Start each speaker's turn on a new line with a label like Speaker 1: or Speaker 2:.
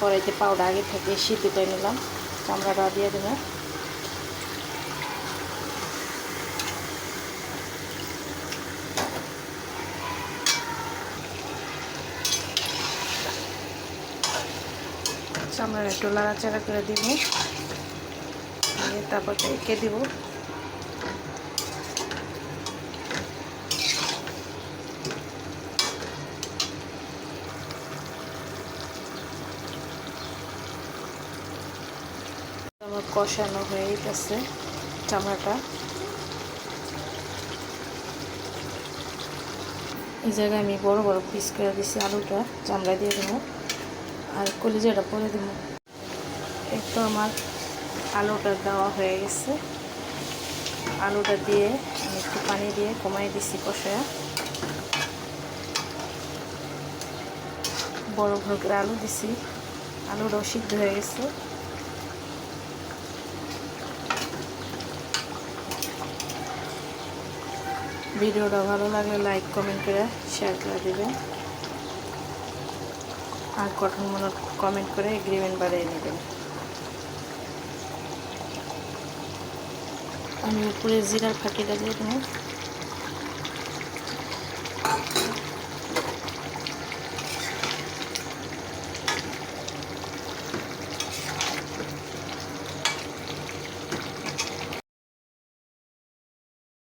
Speaker 1: কড়াইতে পাউডার আগে থেকে সিদ্ধ করে নিলাম, চামড়াটা দিয়ে দেবো। চামড়াটা একটু নাড়াচাড়া করে দিব, তারপর এঁকে দিব। আমার কষানো হয়ে গেছে চামড়াটা। এই জায়গায় আমি বড় বড় পিস করে দিছি আলুটা, চামড়া দিয়ে দেবো আর কলিজাটা পরে দেবো। এই তো আমার আলুটা দেওয়া হয়ে গেছে। আলুটা দিয়ে আমি একটু পানি দিয়ে কমাই দিছি কষায়া। বড় বড় করে আলু দিছি, আলুটাও সিদ্ধ হয়ে গেছে। ভিডিওটা ভালো লাগলে লাইক কমেন্ট করে শেয়ার করে দেবেন আর গঠনমূলক কমেন্ট করে এগ্রিমেন্ট বাড়িয়ে নেবেন। আমি উপরে জিরার ফাঁকিটা দিয়ে দেবো।